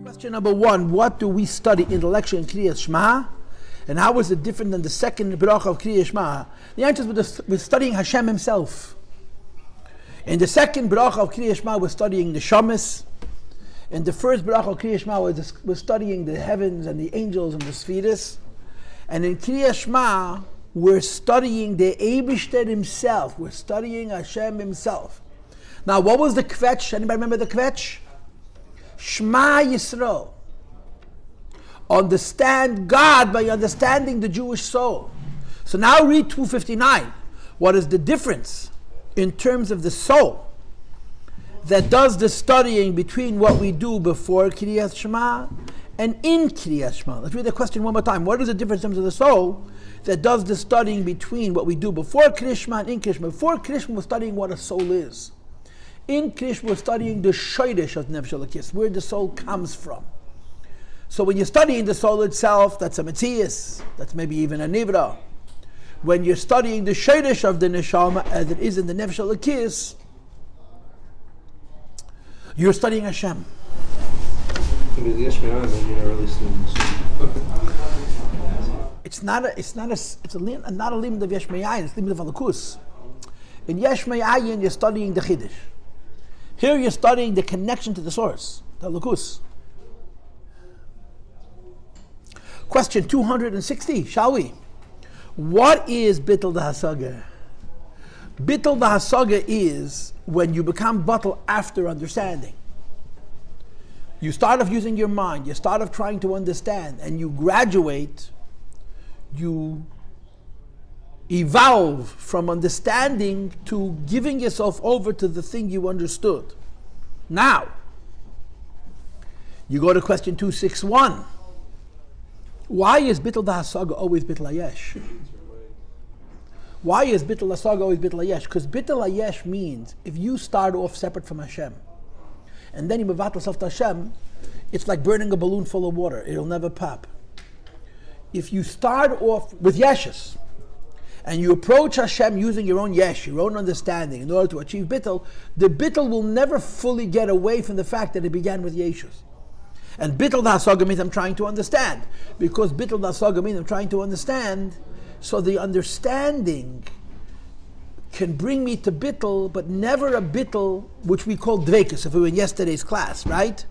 Question number 1, what do we study intellectually in Krias Shema? And how is it different than the second bracha of Krias Shema? The answer is we're studying Hashem Himself. In the second bracha of Krias Shema, we're studying the Shamas. In the first bracha of Krias Shema, we're studying the heavens and the angels and the spheres. And in Krias Shema, we're studying the Eibishter Himself. We're studying Hashem Himself. Now, what was the kvetch? Anybody remember the kvetch? Shema Yisrael. Understand God by understanding the Jewish soul. So now read 259. What is the difference in terms of the soul that does the studying between what we do before Kriyas Shema and in Kriyas Shema? Let's read the question one more time. What is the difference in terms of the soul that does the studying between what we do before Kriyas Shema and in Kriyas Shema? Before Kriyas Shema, we're studying what a soul is. In Kriyas Shema, we're studying the shoydesh of Nefesh Elokis, where the soul comes from. So when you're studying the soul itself, that's a Metzias, that's maybe even a Nivra. When you're studying the shoydesh of the Neshama, as it is in the Nefesh Elokis, you're studying Hashem. It's not a limit of Yesh Me'ayin, it's a limit of Alakus. In Yesh Me'ayin, you're studying the Chiddush. Here you're studying the connection to the source, the Alakus. Question 260, shall we? What is Bittul HaSaga? Bittul HaSaga is when you become Bittul after understanding. You start off using your mind, you start off trying to understand, and you graduate, you evolve from understanding to giving yourself over to the thing you understood. Now, you go to question 261. Why is Bittul HaSaga always Bittul HaYesh? Why is Bittul HaSaga always Bittul HaYesh? Because Bittul HaYesh means if you start off separate from Hashem, and then you mevat yourself to Hashem, it's like burning a balloon full of water. It'll never pop. If you start off with Yeshes, and you approach Hashem using your own Yesh, your own understanding, in order to achieve Bittul, the Bittul will never fully get away from the fact that it began with Yeshus. And Bittul HaSaga means I'm trying to understand. Because Bittul HaSaga means I'm trying to understand, so the understanding can bring me to Bittul, but never a Bittul which we call Dveikus, if we were in yesterday's class, right?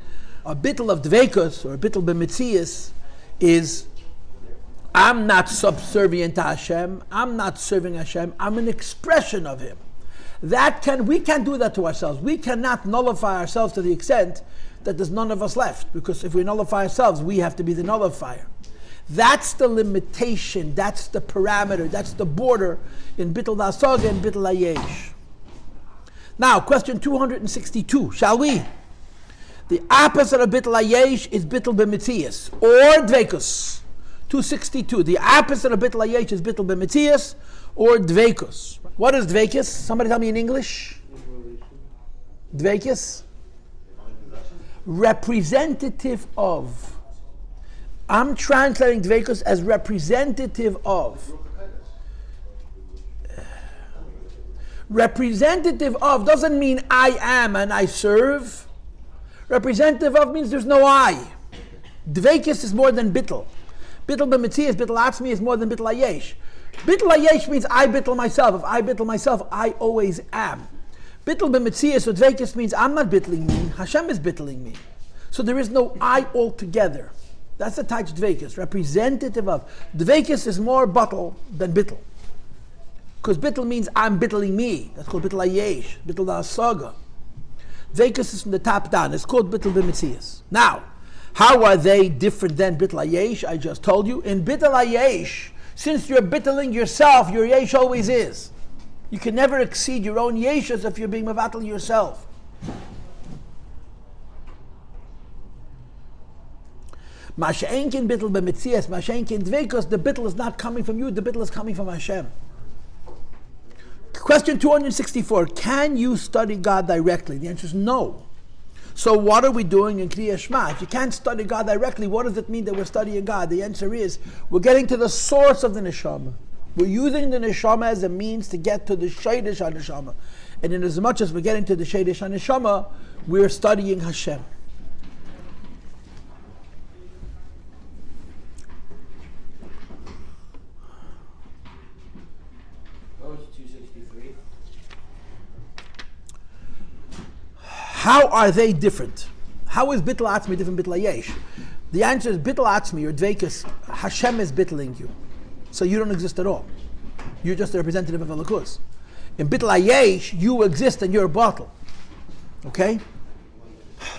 A Bittul of Dveikus, or a Bittul b'Metzias, is I'm not subservient to Hashem, I'm not serving Hashem, I'm an expression of Him. We can't do that to ourselves. We cannot nullify ourselves to the extent that there's none of us left, because if we nullify ourselves, we have to be the nullifier. That's the limitation, that's the parameter, that's the border in Bittul HaSaga and Bittul HaYesh. Now, question 262, shall we? The opposite of Bittul HaYesh is Bittul b'Metzias, or Dveikus. 262, the opposite of Bittul HaYesh is Bittul b'Metzias, or Dveikus. What is Dveikus? Somebody tell me in English. Dveikus? Representative of. I'm translating Dveikus as representative of. Representative of doesn't mean I am and I serve. Representative of means there's no I. Dveikus is more than Bittul. Bittul b'Metzias, Bittul Atzmi is more than Bittul HaYesh. Bittul HaYesh means I Bittul myself. If I Bittul myself, I always am. Bittul b'Metzias or Dveikus means I'm not Bittling me, Hashem is Bittling me. So there is no I altogether. That's the type of Dveikus, representative of. Dveikus is more Bittul than Bittul. Because Bittul means I'm Bittling me. That's called Bittul HaYesh, Bittul HaSaga. Dveikus is from the top down. It's called Bittul b'Metzias. Now, how are they different than Bittul HaYesh? I just told you. In Bittul HaYesh, since you're Bittling yourself, your Yesh always is. You can never exceed your own Yeshus if you're being Mevatel yourself. Masha'enkin Bittul b'Metzias, Masha'enkin Dveikus, the Bittul is not coming from you, the Bittul is coming from Hashem. Question 264, can you study God directly? The answer is no. So what are we doing in Kriyas Shema? If you can't study God directly, what does it mean that we're studying God? The answer is, we're getting to the source of the Neshama. We're using the neshama as a means to get to the sheidish haneshama. And in as much as we're getting to the sheidish haneshama, we're studying Hashem. How are they different? How is Bittul Atzmi different from Bittul HaYesh? The answer is Bittul Atzmi, or Dveikus, Hashem is bittling you. So you don't exist at all. You're just a representative of Elokus. In Bittul HaYesh, you exist and you're a bottle. Okay?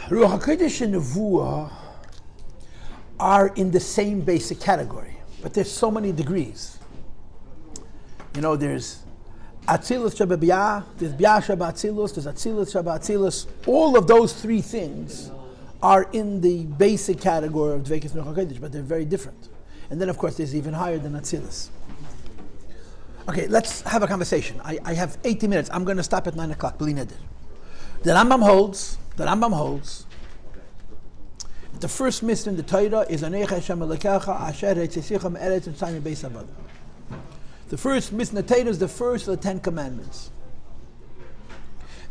Ruach HaKodesh and Nevuah are in the same basic category, but there's so many degrees. You know, there's Atzilus Sheba Biyah, there's Biyah Sheba Atzilus, there's Atzilus Sheba Atzilus. All of those three things are in the basic category of Dveikus Ruach HaKodesh, but they're very different. And then, of course, there's even higher than Atzilus. Okay, let's have a conversation. I have 80 minutes. I'm going to stop at 9 o'clock. The Rambam holds, the first mitzvah in the Torah is Anecha Hashem Elokecha Asher Heitzisicham Eretz Mitzrayim Beis Avad. The first mitzvah in the Torah is the first of the 10 commandments.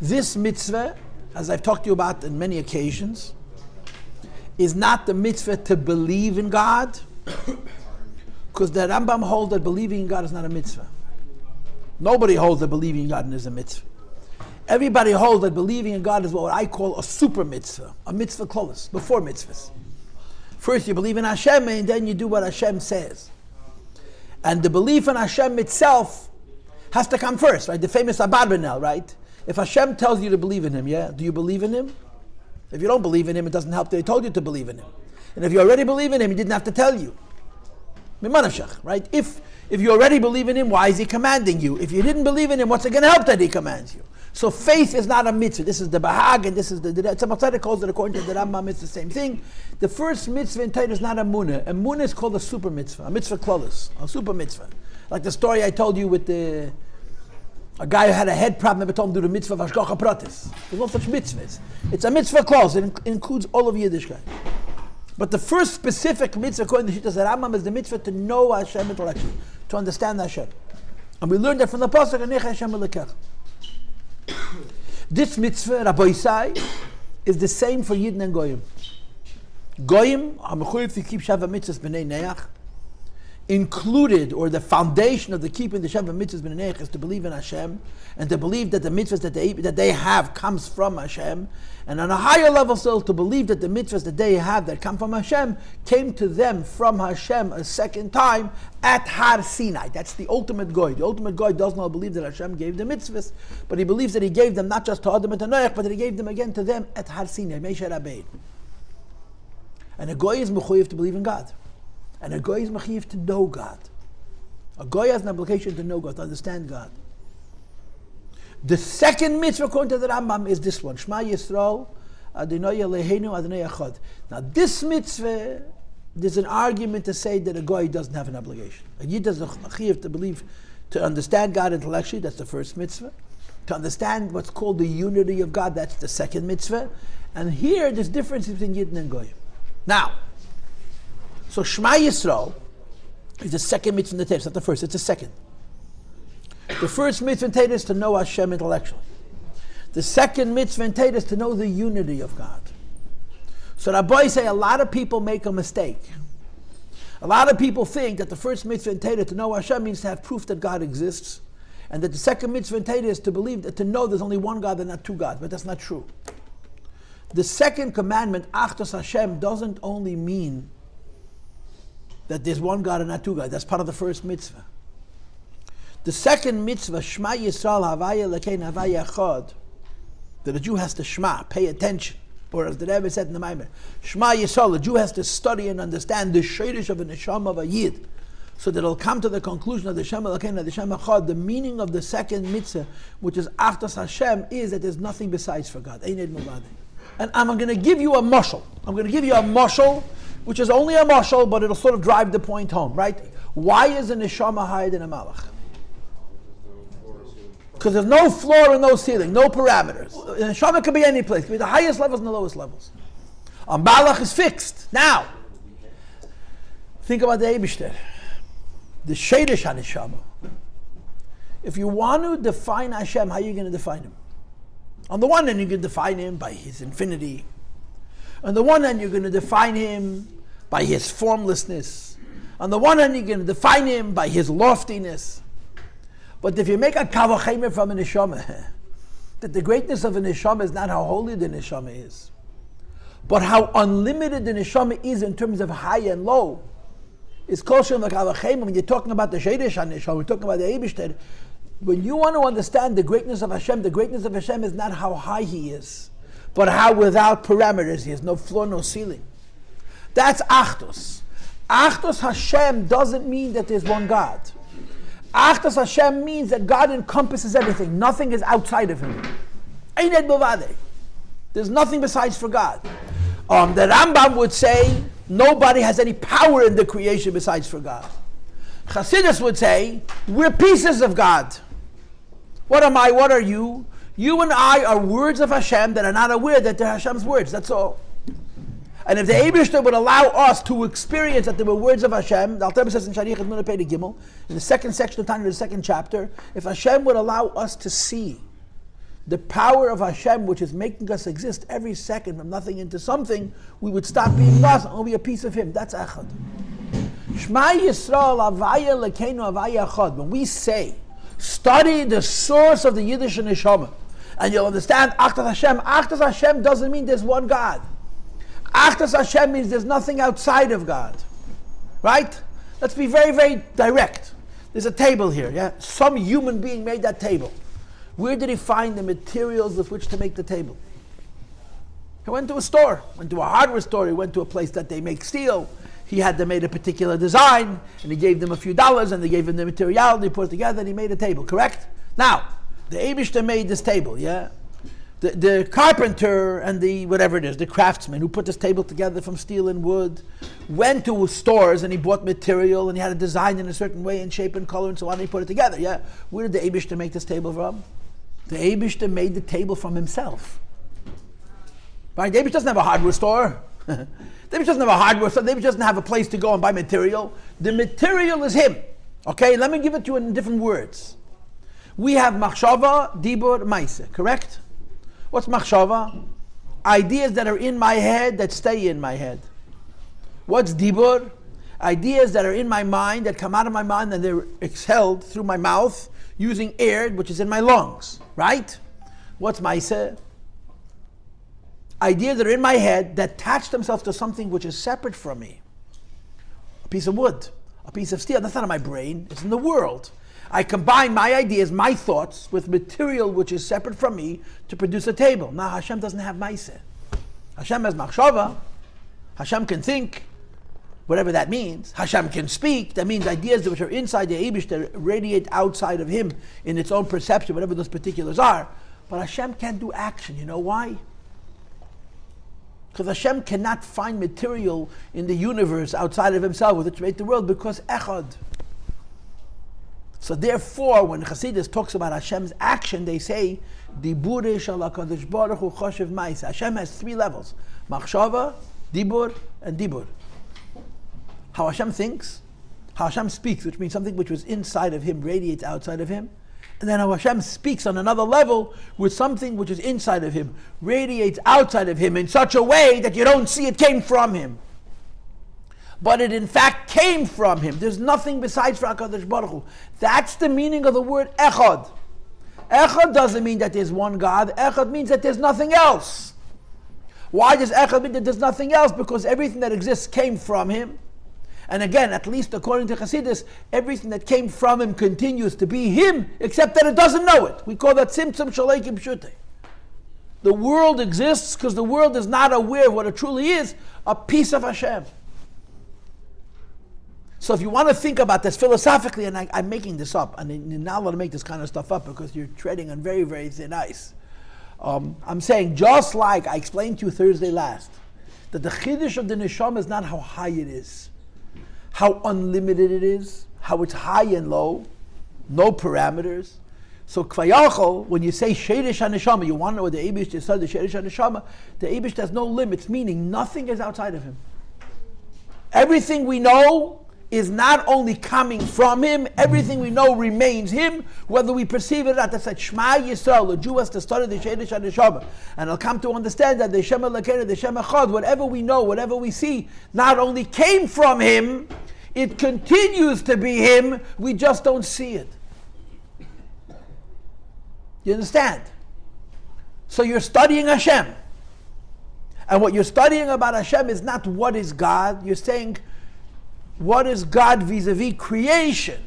This mitzvah, as I've talked to you about on many occasions, is not the mitzvah to believe in God, because the Rambam holds that believing in God is not a mitzvah. Nobody holds that believing in God is a mitzvah. Everybody holds that believing in God is what I call a super mitzvah, a mitzvah klolos, before mitzvahs. First you believe in Hashem and then you do what Hashem says. And the belief in Hashem itself has to come first, right? The famous Abarbanel, right? If Hashem tells you to believe in Him, yeah, do you believe in Him? If you don't believe in Him, it doesn't help that He told you to believe in Him. And if you already believe in Him, He didn't have to tell you. Right? If you already believe in Him, why is He commanding you? If you didn't believe in Him, what's it going to help that He commands you? So faith is not a mitzvah. This is the Bahag, and this is the Tzemach calls it, according to the Rambam, it's the same thing. The first mitzvah in Torah is not a munah. A munah is called a super mitzvah, a mitzvah klolos, a super mitzvah. Like the story I told you with a guy who had a head problem, never told him to do the mitzvah of Hashgacha Pratis. There's no such mitzvahs. It's a mitzvah klolos. It includes all of Yiddishkeit. But the first specific mitzvah, according to the Shittas Rambam, is the mitzvah to know Hashem intellectually, to understand Hashem. And we learned that from the Pasuk, Anecha Hashem Elokecha. This mitzvah, Rabbi Yisai, is the same for Yidden and Goyim. Goyim are mechuyev to keep Sheva mitzvahs b'nei neach. Included, or the foundation of the keeping the Sheva mitzvahs b'nei neach, is to believe in Hashem and to believe that the mitzvahs that they have comes from Hashem. And on a higher level still, to believe that the mitzvahs that they have that come from Hashem came to them from Hashem a second time at Har Sinai. That's the ultimate goy. The ultimate goy does not believe that Hashem gave the mitzvahs, but he believes that He gave them not just to Adam and to Noach, but that He gave them again to them at Har Sinai, Moshe Rabbeinu. And a goy is mechuyev to believe in God. And a goy is mechuyev to know God. A goy has an obligation to know God, to understand God. The second mitzvah according to the Rambam is this one, Shma Yisrael, Adonai Eloheinu, Adonai Echad. Now this mitzvah, there's an argument to say that a goy doesn't have an obligation. A yid has a chiyuv to believe, to understand God intellectually, that's the first mitzvah. To understand what's called the unity of God, that's the second mitzvah. And here, there's difference between yid and goy. Now, so Shma Yisrael is the second mitzvah in the Torah. It's not the first, it's the second. The first mitzvah in Torah is to know Hashem intellectually. The second mitzvah in Torah is to know the unity of God. So Rabbi say a lot of people make a mistake. A lot of people think that the first mitzvah in Torah to know Hashem means to have proof that God exists, and that the second mitzvah in Torah is to believe that to know there's only one God and not two gods, but that's not true. The second commandment, Achdos Hashem, doesn't only mean that there's one God and not two gods. That's part of the first mitzvah. The second mitzvah, Shma Yisrael Havaya Lekein Havaya Echad, that a Jew has to Shma, pay attention. Or as the Rebbe said in the Maimer, Shma Yisrael, a Jew has to study and understand the sheidish of a neshama of a Yid, so that it'll come to the conclusion of the Shema Lekein and the Shema Echad. The meaning of the second mitzvah, which is Achdos Hashem, is that there's nothing besides for God. Ein ed milvado. And I'm going to give you a mashal. I'm going to give you a mashal, which is only a mashal, but it'll sort of drive the point home, right? Why is a neshama higher than a malach? Because there's no floor and no ceiling, no parameters. A neshama can be any place. It can be the highest levels and the lowest levels. A malach is fixed. Now, think about the Eibishter. The sheidish haneshama, If you want to define Hashem, how are you going to define him? On the one hand, you can define him by his infinity. On the one hand, you're going to define him by his formlessness. On the one hand, you're going to define him by his loftiness. But if you make a kavachemer from a neshama, that the greatness of a neshama is not how holy the neshama is, but how unlimited the neshama is in terms of high and low, is kosher like kavachemer. When you're talking about the sheidish neshama, we're talking about the Eibishter. When you want to understand the greatness of Hashem is not how high he is, but how without parameters he is, no floor, no ceiling. That's Achdus. Achdus Hashem doesn't mean that there's one God. Achdus Hashem means that God encompasses everything. Nothing is outside of him. Eined b'vadei. There's nothing besides for God. The Rambam would say nobody has any power in the creation besides for God. Chassidus would say we're pieces of God. What am I? What are you? You and I are words of Hashem that are not aware that they're Hashem's words. That's all. And if the Eibishter would allow us to experience that they were words of Hashem, the Alter Rebbe says in Sharich Edmuna Perek Gimel, in the second section of Tanya, the second chapter, if Hashem would allow us to see the power of Hashem, which is making us exist every second from nothing into something, we would stop being us and we'll be a piece of Him. That's Echad. Shma Yisrael Avaya Lekeinu Avaya Echad. When we say, study the source of the Yiddish Neshama, and you'll understand Achdus Hashem. Achdus Hashem doesn't mean there's one God. Achdus Hashem means there's nothing outside of God. Right? Let's be very, very direct. There's a table here, yeah? Some human being made that table. Where did he find the materials with which to make the table? He went to a store, went to a hardware store, he went to a place that they make steel. He had them made a particular design, and he gave them a few dollars, and they gave him the material, and they put it together, and he made a table, correct? Now, the Eibishter made this table, yeah? The carpenter and the, whatever it is, the craftsman who put this table together from steel and wood, went to stores and he bought material and he had a design in a certain way and shape and color and so on, and he put it together, yeah? Where did the Eibishter make this table from? The Eibishter made the table from himself. Right? The Eibishter doesn't have a hardware store. The Eibishter doesn't have a hardware store. The Eibishter doesn't have a place to go and buy material. The material is him. Okay, let me give it to you in different words. We have machshava, dibur, maise, correct? What's machshava? Ideas that are in my head that stay in my head. What's dibur? Ideas that are in my mind that come out of my mind and they're exhaled through my mouth using air which is in my lungs, right? What's maise? Ideas that are in my head that attach themselves to something which is separate from me. A piece of wood, a piece of steel, that's not in my brain, it's in the world. I combine my ideas, my thoughts, with material which is separate from me to produce a table. Now Hashem doesn't have maiseh. Hashem has machshava. Hashem can think, whatever that means. Hashem can speak. That means ideas which are inside the Eibishter radiate outside of him in its own perception, whatever those particulars are. But Hashem can't do action. You know why? Because Hashem cannot find material in the universe outside of himself with which to make the world, because echad. So therefore, when Chassidus talks about Hashem's action, they say, Dibure shel HaKadosh Baruch Hu choshev ma'aseh. Hashem has three levels: machshava, dibur, and dibur. How Hashem thinks, how Hashem speaks, which means something which was inside of him radiates outside of him, and then how Hashem speaks on another level with something which is inside of him radiates outside of him in such a way that you don't see it came from him, but it in fact came from him. There's nothing besides for HaKadosh Baruch Hu. That's the meaning of the word echad. Echad doesn't mean that there's one God. Echad means that there's nothing else. Why does echad mean that there's nothing else? Because everything that exists came from him. And again, at least according to Chassidus, everything that came from him continues to be him, except that it doesn't know it. We call that tzimtzum shalekim pshutei. The world exists because the world is not aware of what it truly is, a piece of Hashem. So if you want to think about this philosophically, and I'm making this up, and you're not allowed to make this kind of stuff up because you're treading on very, very thin ice. I'm saying, just like I explained to you Thursday last, that the chiddush of the neshama is not how high it is, how unlimited it is, how it's high and low, no parameters. So kvayachol, when you say sheidish haneshama, you want to know what the Eibush said, the sheidish haneshama, the Eibush has no limits, meaning nothing is outside of him. Everything we know is not only coming from Him, everything we know remains Him, whether we perceive it or not. That's like Shma Yisrael, the Jew has to study the Shedish and the Shema. And I'll come to understand that the Shema Lekena, the Shema Chod, whatever we know, whatever we see, not only came from Him, it continues to be Him, we just don't see it. You understand? So you're studying Hashem. And what you're studying about Hashem is not what is God, you're saying, what is God vis-a-vis creation?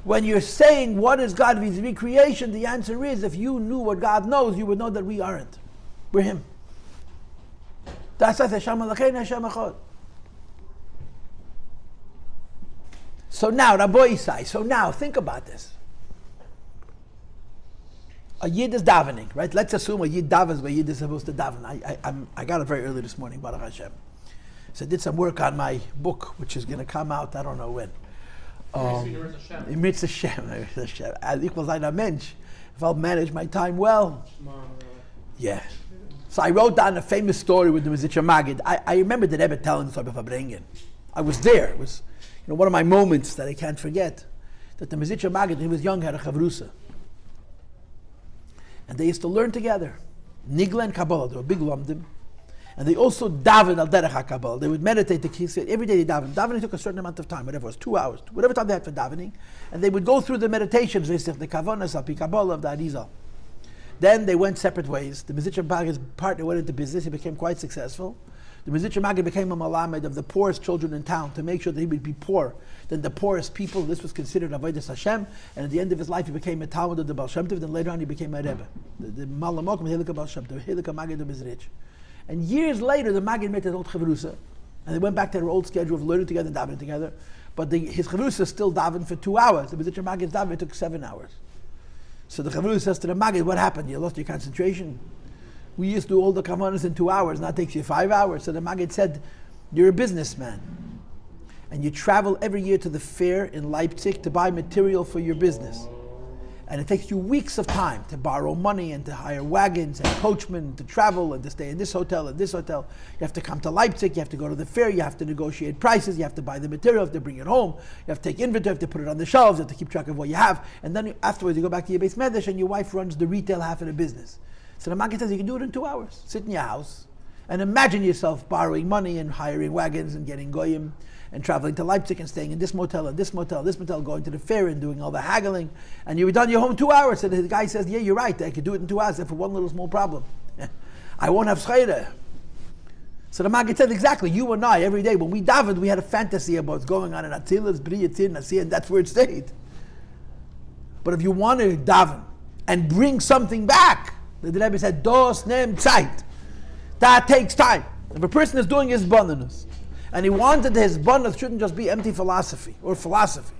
When you're saying what is God vis-a-vis creation, the answer is if you knew what God knows, you would know that we aren't. We're Him. That's why Hashem Elokeinu, Hashem Echad. So now, Rabbi Isai, so now think about this. A Yid is davening, right? Let's assume a Yid davens where Yid is supposed to daven. I got up very early this morning, Baruch Hashem. So I did some work on my book, which is going to come out, I don't know when. Mitzvah Shem. As equals ein Mensch. If I'll manage my time well. Yeah. So I wrote down a famous story with the Mizitcha Magid. I remember the Rebbe telling the story of Fabrengen. I was there. It was one of my moments that I can't forget. That the Mizitcha Magid, when he was young, had a chavrusa. And they used to learn together. Nigla and Kabbalah, they were big lumdim. And they also davened al derech HaKabbalah. They would meditate. Every day they davened. Davening took a certain amount of time, whatever it was, 2 hours, whatever time they had for davening. And they would go through the meditations, the kavanas, al pi Kabbalah of the Arizal. Then they went separate ways. The Mizitcha Magid's partner went into business. He became quite successful. The Mizitcha Magid became a malamed of the poorest children in town to make sure that he would be poor than the poorest people. This was considered avodas Hashem. And at the end of his life, he became a Talmud of the Baal Shem Tov. Then later on, he became a Rebbe. The Malamokim, Hilika Baal Shem Tov, Hilika Magid was rich. And years later, the Magid met his old chavrusa, and they went back to their old schedule of learning together and davening together. But his chavrusa still davened for 2 hours. The Mizitcha Magid's davening took 7 hours. So the chavrusa says to the Magid, "What happened? You lost your concentration? We used to do all the kavanas in 2 hours, now it takes you 5 hours." So the Magid said, "You're a businessman, and you travel every year to the fair in Leipzig to buy material for your business. And it takes you weeks of time to borrow money and to hire wagons and coachmen to travel and to stay in this hotel and this hotel. You have to come to Leipzig, you have to go to the fair, you have to negotiate prices, you have to buy the material, you have to bring it home, you have to take inventory, you have to put it on the shelves, you have to keep track of what you have. And then afterwards you go back to your base medrash and your wife runs the retail half of the business." So the Maggid says you can do it in 2 hours. Sit in your house and imagine yourself borrowing money and hiring wagons and getting goyim and traveling to Leipzig and staying in this motel and this motel, this motel, going to the fair and doing all the haggling. And you were done, you're home in 2 hours. So the guy says, "Yeah, you're right. I could do it in 2 hours for one little small problem. I won't have schayre." So the Maggid said, exactly, you and I, every day, when we davened, we had a fantasy about what's going on in Atzilas, Bri, Yitzir, Nasi, and that's where it stayed. But if you want to daven and bring something back, the Rebbe said, "Dos nem zeit." That takes time. If a person is doing Hisbonenus, and he wanted his Hisbonenus shouldn't just be empty philosophy or philosophy.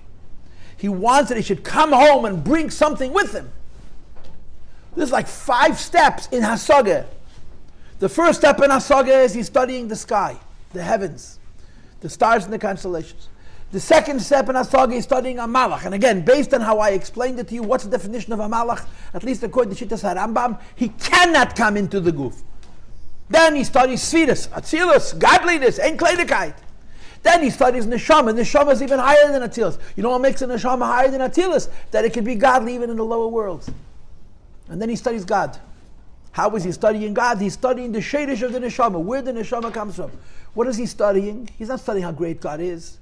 He wants that he should come home and bring something with him. There's like 5 steps in Hasagah. The first step in Hasagah is he's studying the sky, the heavens, the stars and the constellations. The second step in Hasagah is studying a malach. And again, based on how I explained it to you, what's the definition of a malach? At least according to Shittas HaRambam, he cannot come into the guf. Then he studies Sfiras, Atzilus, godliness, Ein Kleinigkeit. Then he studies Neshama. Neshama is even higher than Atzilus. You know what makes a Neshama higher than Atzilus? That it can be godly even in the lower worlds. And then he studies God. How is he studying God? He's studying the Shadish of the Neshama, where the Neshama comes from. What is he studying? He's not studying how great God is.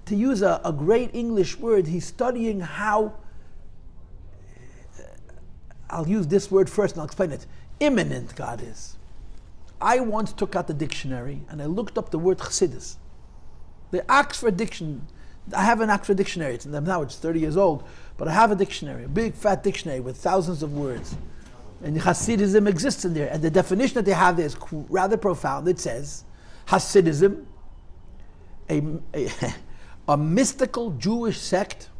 To use a great English word, he's studying how, I'll use this word first and I'll explain it, immanent God is. I once took out the dictionary and I looked up the word chassidus. The Oxford Dictionary, I have an Oxford Dictionary, it's now it's 30 years old, but I have a dictionary, a big fat dictionary with thousands of words. And Hasidism exists in there. And the definition that they have there is rather profound. It says, Hasidism, a mystical Jewish sect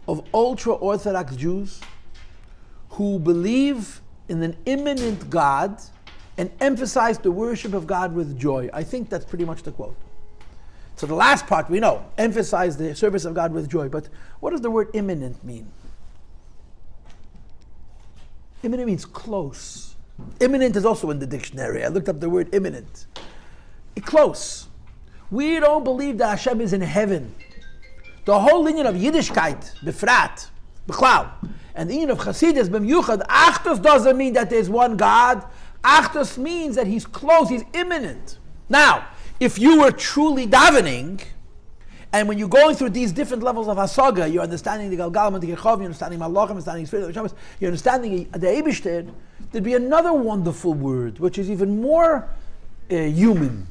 of ultra-Orthodox Jews who believe in an immanent God and emphasize the worship of God with joy. I think that's pretty much the quote. So the last part we know, emphasize the service of God with joy. But what does the word immanent mean? Immanent means close. Immanent is also in the dictionary. I looked up the word immanent. Close. We don't believe that Hashem is in heaven. The whole union of Yiddishkeit, Befrat, B'chlal, and the union of Chassidus, B'myuchad, Achdus doesn't mean that there's one God. Achdus means that he's close, he's imminent. Now, if you were truly davening, and when you're going through these different levels of Hasaga, you're understanding the Galgalim and the Gechov, you're understanding Malachim, you're understanding Spirit, you're understanding the Eibishter, there'd be another wonderful word, which is even more human.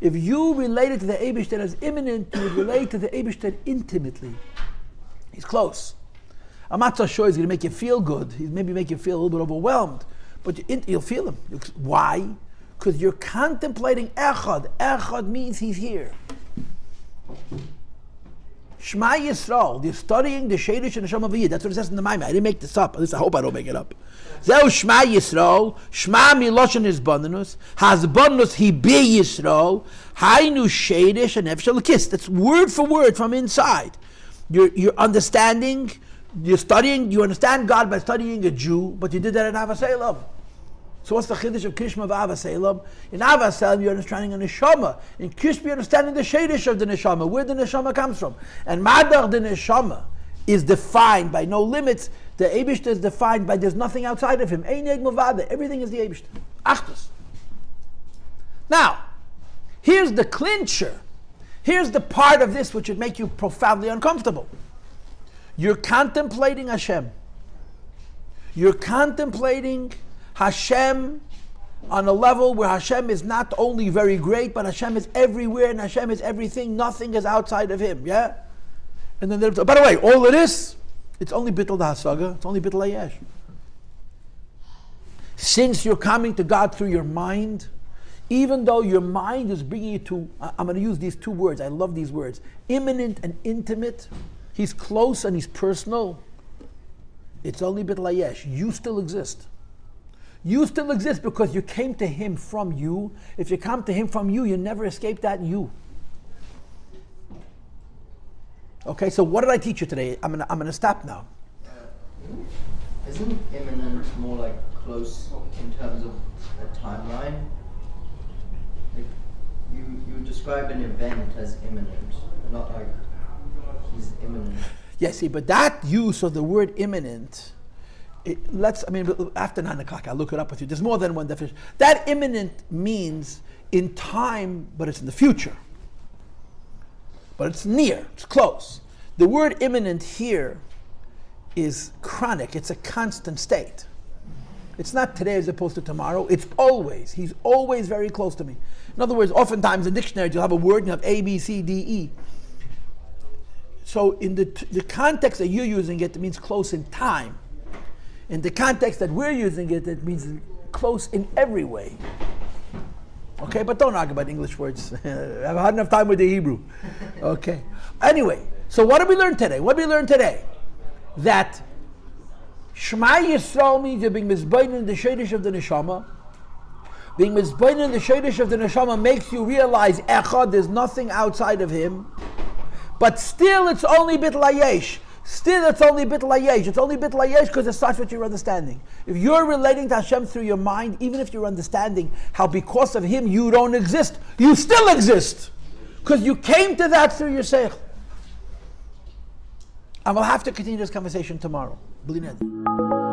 If you related to the Eibishter as imminent, you would relate to the Eibishter intimately. He's close. I'm not so sure he's going to make you feel good. He's maybe make you feel a little bit overwhelmed, but you'll feel him. Why? Because you're contemplating Echad. Echad means he's here. Shma Yisrael, you're studying the Shadish and the Shema V'yid. That's what it says in the Maimah. I didn't make this up. At least I hope I don't make it up. Zeu Shma Yisrael, Shma Miloshen Hisbonenus, Hisbonenus Hibi Yisrael, Hainu Shadish and Nefesh Elokis. That's word for word from inside. You're understanding, you're studying, you understand God by studying a Jew, but you did that in Avaselam. So what's the chiddush of Krishma v'Avaselam? In Avaselam, you're understanding a neshama. In Krishma, you're understanding the shadish of the neshama, where the neshama comes from. And Madach, the neshama, is defined by no limits. The Eibishter is defined by there's nothing outside of him. Ein Ed Muvada. Everything is the Eibishter. Achdus. Now, here's the clincher. Here's the part of this which would make you profoundly uncomfortable. You're contemplating Hashem. You're contemplating Hashem on a level where Hashem is not only very great, but Hashem is everywhere and Hashem is everything. Nothing is outside of Him. Yeah? And then there's, by the way, all of this, it's only Bittul HaSaga, it's only Bittul HaYesh. Since you're coming to God through your mind, even though your mind is bringing you to, I'm going to use these two words, I love these words, imminent and intimate, He's close and He's personal, it's only Bittul HaYesh. You still exist. You still exist because you came to Him from you. If you come to Him from you, you never escape that you. Okay, so what did I teach you today? I'm gonna stop now. Isn't imminent more like close in terms of a timeline? Like you describe an event as imminent, not like he's imminent. Yeah, see, but that use of the word imminent, after 9 o'clock, I'll look it up with you. There's more than one definition. That imminent means in time, but it's in the future. But it's near, it's close. The word imminent here is chronic, it's a constant state. It's not today as opposed to tomorrow, it's always. He's always very close to me. In other words, oftentimes in dictionaries you'll have a word and you have A, B, C, D, E. So in the context that you're using it means close in time. In the context that we're using it, it means close in every way. Okay, but don't argue about English words. I've had enough time with the Hebrew. Okay. Anyway, so what did we learn today? What did we learn today? That Shema Yisrael means you're being mizbein in the shadish of the neshama. Being mizbein in the shadish of the neshama makes you realize Echad, there's nothing outside of Him. But still it's only Bittul HaYesh. Still, it's only Bittul HaYesh. It's only Bittul HaYesh because it starts with your understanding. If you're relating to Hashem through your mind, even if you're understanding how because of Him you don't exist, you still exist. Because you came to that through your seichel. And we'll have to continue this conversation tomorrow. B'li neder.